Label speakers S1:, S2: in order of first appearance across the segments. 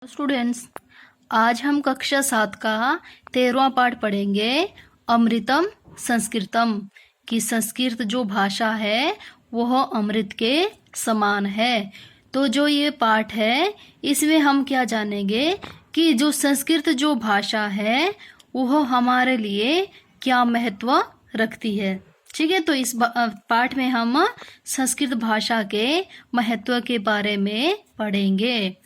S1: Students, आज हम कक्षा 7 का 13वां पाठ पढ़ेंगे। अमृतम संस्कृतम की संस्कृत जो भाषा है वह अमृत के समान है। तो जो ये पाठ है इसमें हम क्या जानेंगे कि जो संस्कृत जो भाषा है वह हमारे लिए क्या महत्व रखती है। ठीक है, तो इस पाठ में हम संस्कृत भाषा के महत्व के बारे में पढ़ेंगे।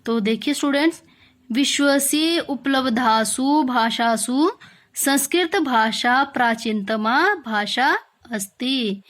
S1: तो देखिए स्टूडेंट्स, विश्वस्य उपलब्धासु भाषासु संस्कृत भाषा प्राचीनतमा भाषा अस्ति।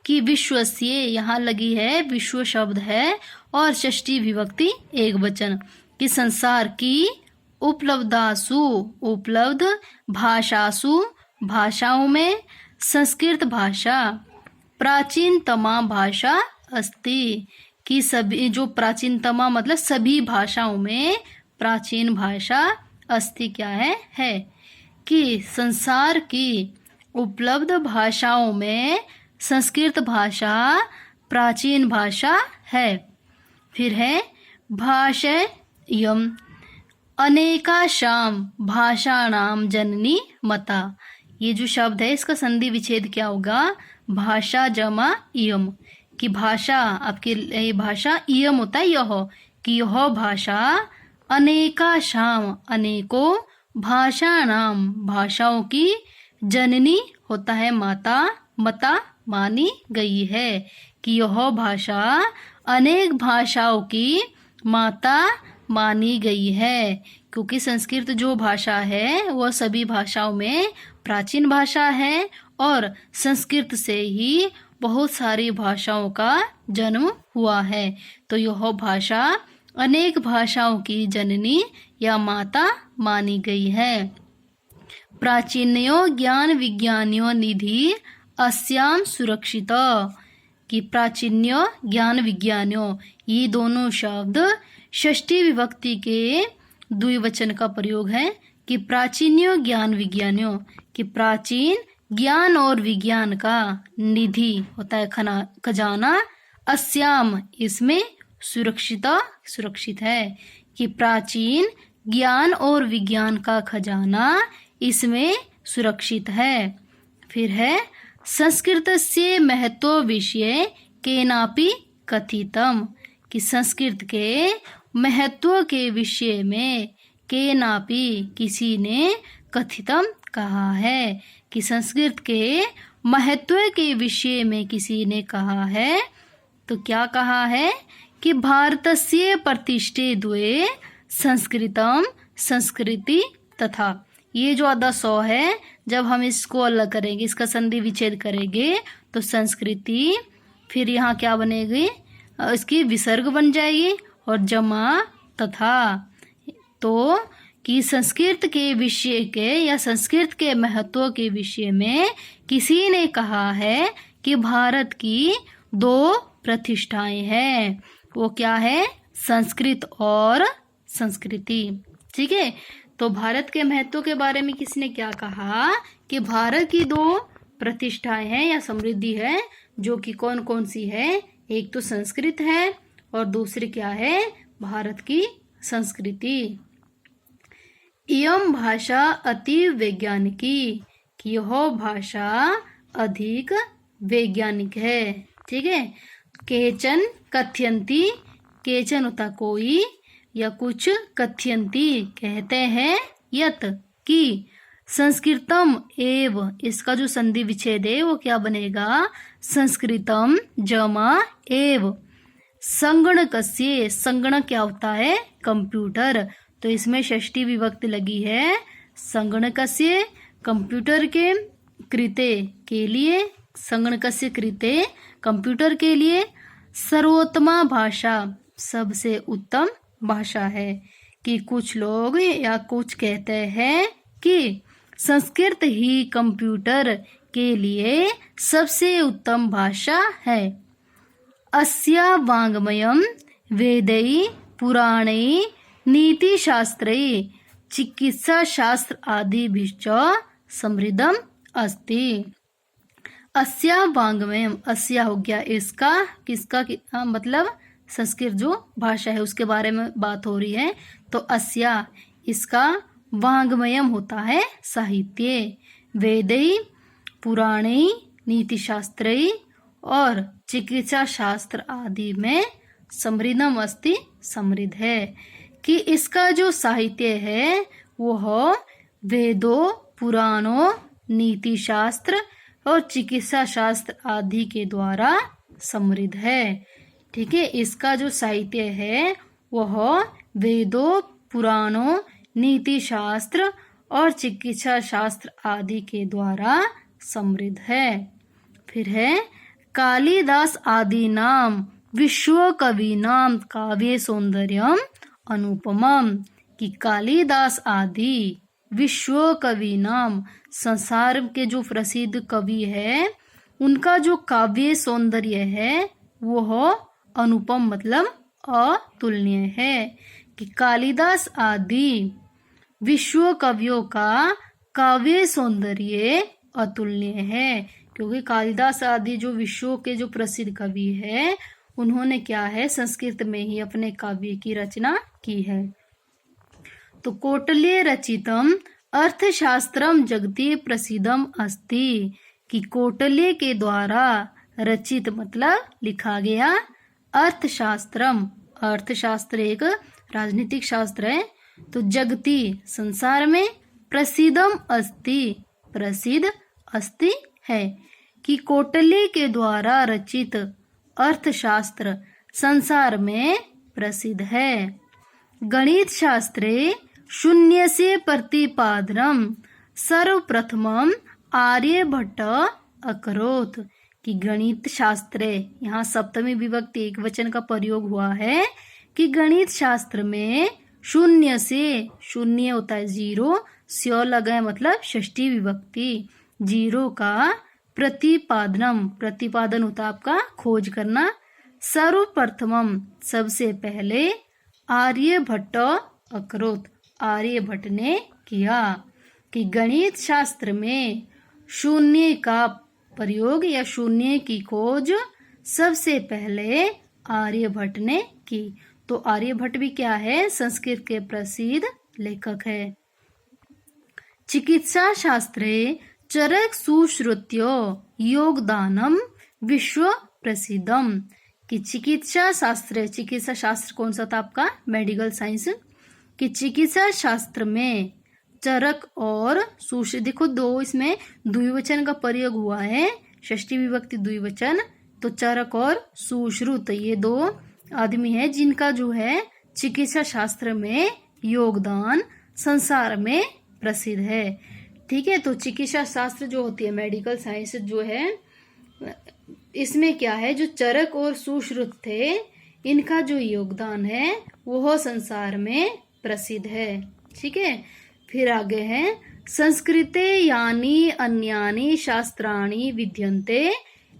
S1: कि विश्वस्य यहाँ लगी है, विश्व शब्द है और षष्ठी विभक्ति एक वचन। कि संसार की उपलब्धासु उपलब्ध भाषासु भाषाओं में संस्कृत भाषा प्राचीनतमा भाषा अस्ति। कि सभी जो प्राचीनतमा मतलब सभी भाषाओं में प्राचीन भाषा अस्ति क्या है। कि संसार की उपलब्ध भाषाओं में संस्कृत भाषा प्राचीन भाषा है। फिर है भाषेयम् अनेकाशाम भाषाणाम जननी मता। ये जो शब्द है इसका संधि विच्छेद क्या होगा, भाषा जमा इयम। कि भाषा आपकी ये भाषा इयम होता है यह, कि यह भाषा अनेकाशाम अनेकों भाषाणाम भाषाओं की जननी होता है माता, मता मानी गई है। कि यह भाषा अनेक भाषाओं की माता मानी गई है। क्योंकि संस्कृत जो भाषा है वह सभी भाषाओं में प्राचीन भाषा है और संस्कृत से ही बहुत सारी भाषाओं का जन्म हुआ है। तो यह भाषा अनेक भाषाओं की जननी या माता मानी गई है। प्राचीन्यो ज्ञान विज्ञानियो निधि अस्याम सुरक्षित। कि प्राचीन्यो ज्ञान विज्ञानियों ये दोनों शब्द षष्ठी विभक्ति के द्विवचन का प्रयोग है। कि प्राचीन्यो ज्ञान विज्ञानियों, कि प्राचीन ज्ञान और विज्ञान का निधि होता है खजाना, अस्याम इसमें सुरक्षित है। कि प्राचीन ज्ञान और विज्ञान का खजाना इसमें सुरक्षित है। फिर है संस्कृतस्य महत्व विषये केनापि कथितम। कि संस्कृत के महत्व के विषय में केनापि किसी ने कथितम कहा है। कि संस्कृत के महत्व के विषय में किसी ने कहा है। तो क्या कहा है कि भारतस्य प्रतिष्ठे द्वे संस्कृतम संस्कृति तथा। ये जो आधा सौ है जब हम इसको अलग करेंगे, इसका संधि विच्छेद करेंगे तो संस्कृति, फिर यहाँ क्या बनेगी, इसकी विसर्ग बन जाएगी और जमा तथा। तो कि संस्कृत के विषय के या संस्कृत के महत्व के विषय में किसी ने कहा है कि भारत की दो प्रतिष्ठाएं हैं। वो क्या है, संस्कृत और संस्कृति। ठीक है, तो भारत के महत्व के बारे में किसने क्या कहा कि भारत की दो प्रतिष्ठाएं हैं या समृद्धि है, जो कि कौन कौन सी है। एक तो संस्कृत है और दूसरी क्या है, भारत की संस्कृति। इयम भाषा अति वैज्ञानिकी। कि यह भाषा अधिक वैज्ञानिक है। ठीक है, केचन कथयंती, केचन होता कोई या कुछ, कथयंती कहते हैं, यत कि संस्कृतम एव इसका जो संधि विच्छेद है वो क्या बनेगा, संस्कृतम जमा एव संगणकस्य। संगणक क्या होता है, कंप्यूटर। तो इसमें षष्ठी विभक्ति लगी है। संगणकस्य कंप्यूटर के, कृते के लिए, संगणकस्य कृते कंप्यूटर के लिए, सर्वोत्तमा भाषा सबसे उत्तम भाषा है। कि कुछ लोग या कुछ कहते हैं कि संस्कृत ही कंप्यूटर के लिए सबसे उत्तम भाषा है। अस्या वाङ्मयं वेदै पुराणै नीति शास्त्रै चिकित्सा शास्त्र आदि भिश्च समृद्धम अस्ति। अस्या वाङ्मयम्, अस्या हो गया इसका, किसका मतलब संस्कृत जो भाषा है उसके बारे में बात हो रही है। तो अस्या इसका वाङ्मयम होता है साहित्य। वेदै पुराणै नीतिशास्त्रै और चिकित्सा शास्त्र आदि में समृद्धम अस्ति समृद्ध है। कि इसका जो साहित्य है वह वेदों पुराणों नीति शास्त्र और चिकित्सा शास्त्र आदि के द्वारा समृद्ध है। ठीक है, इसका जो साहित्य है वह वेदों पुराणों नीति शास्त्र और चिकित्सा शास्त्र आदि के द्वारा समृद्ध है। फिर है कालिदास आदि नाम विश्व कवि नाम काव्य सौंदर्यम अनुपमम। कि कालिदास आदि विश्व कवि नाम संसार के जो प्रसिद्ध कवि है उनका जो काव्य सौंदर्य है वह अनुपम मतलब अतुलनीय है। कि कालिदास आदि विश्व कवियों का काव्य सौंदर्य अतुलनीय है। क्योंकि कालिदास आदि जो विश्व के जो प्रसिद्ध कवि है उन्होंने क्या है संस्कृत में ही अपने काव्य की रचना की है। तो कौटिल्य रचितम अर्थशास्त्रम जगति प्रसिद्धम अस्ति। कि कौटिल्य के द्वारा रचित मतलब लिखा गया अर्थशास्त्रम, अर्थशास्त्र एक राजनीतिक शास्त्र है, तो जगति संसार में प्रसिद्धम अस्ति प्रसिद्ध अस्ति है। कि कौटिल्य के द्वारा रचित अर्थशास्त्र संसार में प्रसिद्ध है। गणित शास्त्रे शून्य से प्रतिपादनम सर्वप्रथमम आर्यभट्ट अकरोत्। कि गणित शास्त्र यहाँ सप्तमी विभक्ति एक वचन का प्रयोग हुआ है। कि गणित शास्त्र में शून्य से, शून्य होता है जीरो, स्यो लगा है मतलब षष्ठी विभक्ति, जीरो का प्रतिपादनम, प्रतिपादन होता है आपका खोज करना, सर्वप्रथमम सबसे पहले, आर्यभट्ट अकरोत् आर्यभट्ट ने किया। कि गणित शास्त्र में शून्य का प्रयोग या शून्य की खोज सबसे पहले आर्यभट्ट ने की। तो आर्यभट्ट भी क्या है संस्कृत के प्रसिद्ध लेखक है। चिकित्सा शास्त्रे चरक सुश्रुत्यो योगदानम विश्व प्रसिद्धम। कि चिकित्सा शास्त्र कौन सा था आपका मेडिकल साइंस। कि चिकित्सा शास्त्र में चरक और सुश्रुत, देखो दो इसमें द्विवचन का प्रयोग हुआ है, षष्ठी विभक्ति द्विवचन, तो चरक और सुश्रुत ये दो आदमी है जिनका जो है चिकित्सा शास्त्र में योगदान संसार में प्रसिद्ध है। ठीक है, तो चिकित्सा शास्त्र जो होती है मेडिकल साइंस जो है इसमें क्या है जो चरक और सुश्रुत थे इनका जो योगदान है वह संसार में प्रसिद्ध है। ठीक है, फिर आगे है संस्कृते यानी अन्यानि शास्त्राणि विद्यन्ते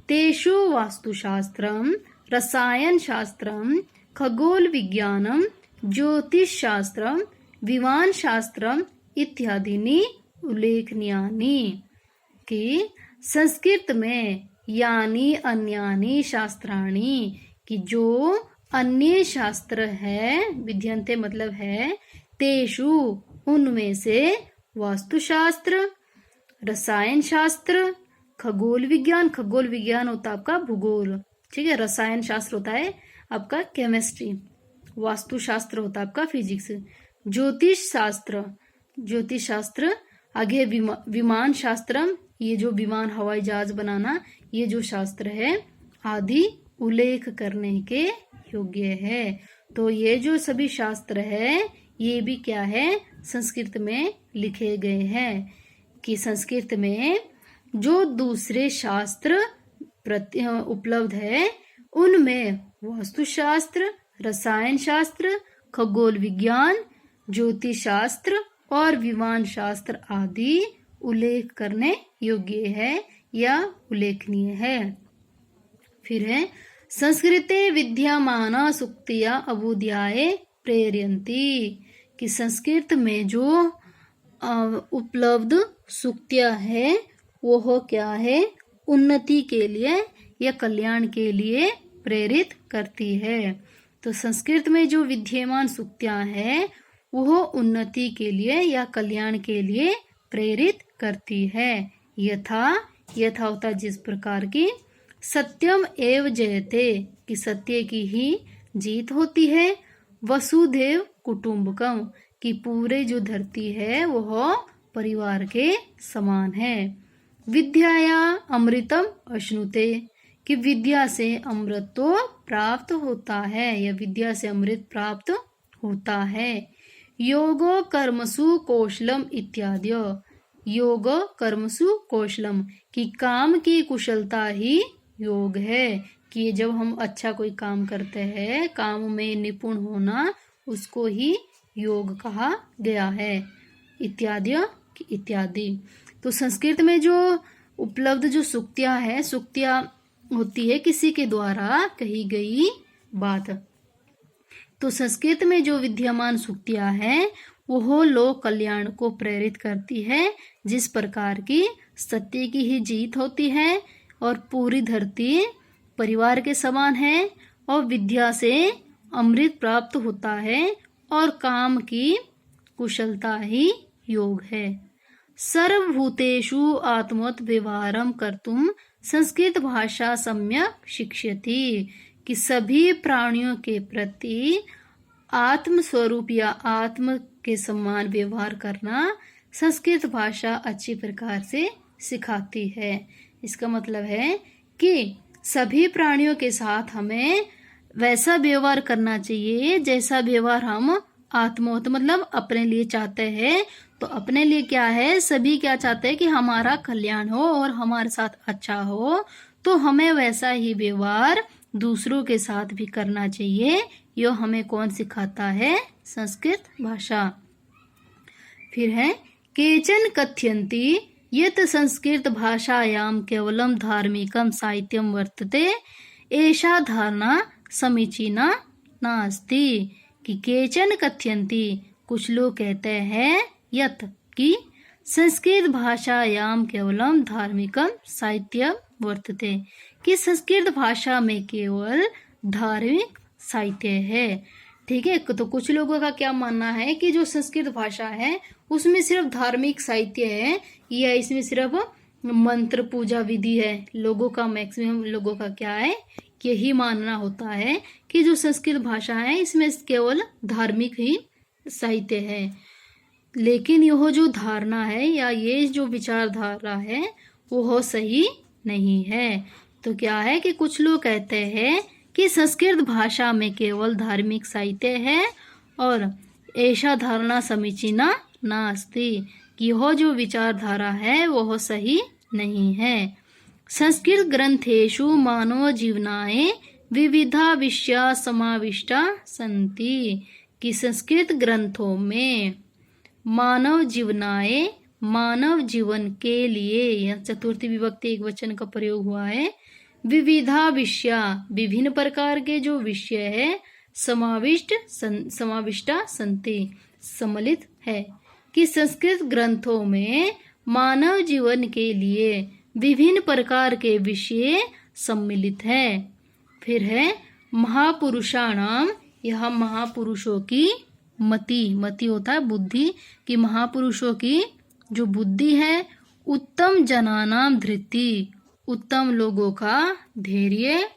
S1: तेषु वास्तुशास्त्रम रसायन शास्त्रम खगोल विज्ञानम ज्योतिष शास्त्रम विमान शास्त्रम इत्यादि उल्लेखनीयानि। कि संस्कृत में यानी अन्यानि शास्त्राणि कि जो अन्य शास्त्र है, विद्यन्ते मतलब है, तेषु उनमें से वास्तुशास्त्र, रसायन शास्त्र, खगोल विज्ञान होता है आपका भूगोल, ठीक है, रसायन शास्त्र होता है आपका केमिस्ट्री, वास्तुशास्त्र होता है आपका फिजिक्स, ज्योतिष शास्त्र आगे विमान शास्त्रम, ये जो विमान हवाई जहाज बनाना ये जो शास्त्र है आदि उल्लेख करने के योग्य है। तो ये जो सभी शास्त्र है ये भी क्या है संस्कृत में लिखे गए हैं। कि संस्कृत में जो दूसरे शास्त्र उपलब्ध है उनमें वास्तुशास्त्र, रसायन शास्त्र, खगोल विज्ञान, ज्योतिष शास्त्र और विमान शास्त्र आदि उल्लेख करने योग्य है या उल्लेखनीय है। फिर है संस्कृते विद्यमान सूक्तिया अबुध्याय प्रेरयन्ति। कि संस्कृत में जो उपलब्ध सूक्तियां है वो क्या है उन्नति के लिए या कल्याण के लिए प्रेरित करती है। तो संस्कृत में जो विद्यमान सूक्तियां है वह उन्नति के लिए या कल्याण के लिए प्रेरित करती है। यथा यथा होता जिस प्रकार की, सत्यम एव जयते कि सत्य की ही जीत होती है, वसुधैव कुटुंबकम कि पूरे जो धरती है वह परिवार के समान है, विद्याया अमृतम अश्नुते कि विद्या से अमृत तो प्राप्त होता है या विद्या से अमृत प्राप्त होता है, योगो कर्मसु कौशलम इत्यादि योग कर्मसु कौशलम कि काम की कुशलता ही योग है, कि जब हम अच्छा कोई काम करते हैं काम में निपुण होना उसको ही योग कहा गया है, इत्यादि इत्यादि। तो संस्कृत में जो उपलब्ध जो सूक्तियां है, सूक्तियां होती है किसी के द्वारा कही गई बात। तो संस्कृत में जो विद्यमान सूक्तियां हैं वह लोक कल्याण को प्रेरित करती है, जिस प्रकार की सत्य की ही जीत होती है और पूरी धरती परिवार के समान है और विद्या से अमृत प्राप्त होता है और काम की कुशलता ही योग है। सर्वभूतेषु आत्मवत् व्यवहारं कर्तुम संस्कृत भाषा सम्यक शिक्षयति कि सभी प्राणियों के प्रति आत्म स्वरूप या आत्म के समान व्यवहार करना संस्कृत भाषा अच्छी प्रकार से सिखाती है। इसका मतलब है कि सभी प्राणियों के साथ हमें वैसा व्यवहार करना चाहिए जैसा व्यवहार हम आत्मवत मतलब अपने लिए चाहते हैं। तो अपने लिए क्या है, सभी क्या चाहते हैं कि हमारा कल्याण हो और हमारे साथ अच्छा हो, तो हमें वैसा ही व्यवहार दूसरों के साथ भी करना चाहिए। यो हमें कौन सिखाता है, संस्कृत भाषा। फिर है केचन कथयन्ति यत् संस्कृत भाषायां केवलं धार्मिकं साहित्यं वर्तते, एषा धारणा समीचीना नास्ति कि केचन कथयन्ति कुछ लोग कहते हैं यत् कि संस्कृत भाषायां केवलम धार्मिकम साहित्यम वर्तते कि संस्कृत भाषा में केवल धार्मिक साहित्य है। ठीक है, तो कुछ लोगों का क्या मानना है कि जो संस्कृत भाषा है उसमें सिर्फ धार्मिक साहित्य है या इसमें सिर्फ मंत्र पूजा विधि है। लोगों का मैक्सिमम लोगों का क्या है, यही मानना होता है कि जो संस्कृत भाषा है इसमें केवल धार्मिक ही साहित्य है। लेकिन यह जो धारणा है या ये जो विचारधारा है वो सही नहीं है। तो क्या है कि कुछ लोग कहते हैं कि संस्कृत भाषा में केवल धार्मिक साहित्य है और ऐसा धारणा समीचीना नास्ति कि यह जो विचारधारा है वह सही नहीं है। संस्कृत ग्रंथेषु मानव जीवनाए विविधा विषया समाविष्टा संति कि संस्कृत ग्रंथों में मानव जीवनाए मानव जीवन के लिए, यह चतुर्थी विभक्ति एक वचन का प्रयोग हुआ है, विविधा विषया विभिन्न प्रकार के जो विषय है समाविष्टा संति सम्मिलित है कि संस्कृत ग्रंथों में मानव जीवन के लिए विभिन्न प्रकार के विषय सम्मिलित है। फिर है महापुरुषाणाम, यह महापुरुषों की मति होता है बुद्धि, कि महापुरुषों की जो बुद्धि है, उत्तम जनानाम धृति उत्तम लोगों का धैर्य,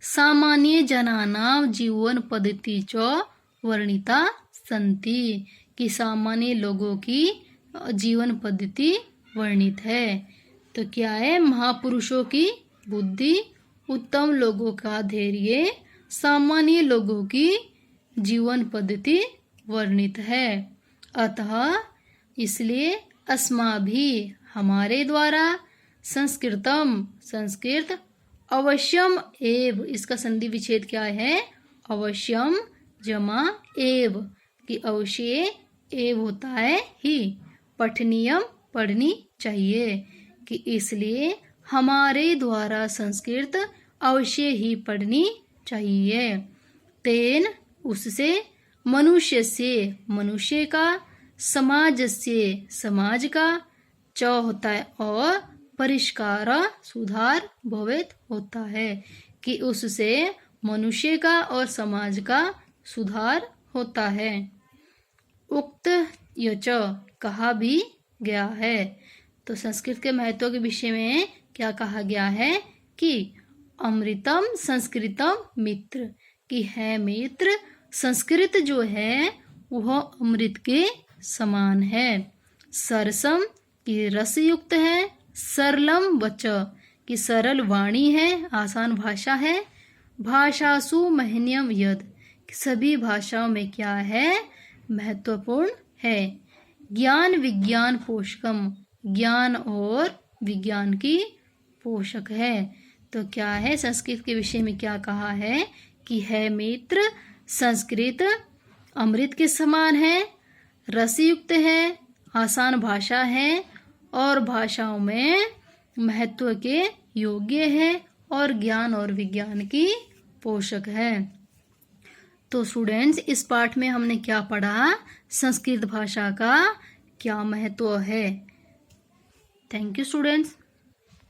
S1: सामान्य जनानाम जीवन पद्धति च वर्णिता संति कि सामान्य लोगों की जीवन पद्धति वर्णित है। तो क्या है, महापुरुषों की बुद्धि, उत्तम लोगों का धैर्य, सामान्य लोगों की जीवन पद्धति वर्णित है। अतः इसलिए अस्माभि हमारे द्वारा संस्कृतम संस्कृत अवश्यम एव, इसका संधि विच्छेद क्या है, अवश्यम जमा एव कि अवश्य एव होता है ही, पठनीयम पढ़नी चाहिए कि इसलिए हमारे द्वारा संस्कृत अवश्य ही पढ़नी चाहिए। तेन उससे, मनुष्य से मनुष्य का, समाज से समाज का, च होता है और परिष्कार सुधार भवेत होता है कि उससे मनुष्य का और समाज का सुधार होता है। उक्त यच कहा भी गया है। तो संस्कृत के महत्व के विषय में क्या कहा गया है कि अमृतम संस्कृतम मित्र, कि है मित्र संस्कृत जो है वह अमृत के समान है। सरसम की रस युक्त है। सरलम वच की सरल वाणी है, आसान भाषा है। भाषासु महनीयम यद, सभी भाषाओं में क्या है महत्वपूर्ण है। ज्ञान विज्ञान पोषकम, ज्ञान और विज्ञान की पोषक है। तो क्या है संस्कृत के विषय में क्या कहा है कि है मित्र संस्कृत अमृत के समान है, रसयुक्त है, आसान भाषा है और भाषाओं में महत्व के योग्य है और ज्ञान और विज्ञान की पोषक है। तो स्टूडेंट्स इस पाठ में हमने क्या पढ़ा, संस्कृत भाषा का क्या महत्व है। Thank you students.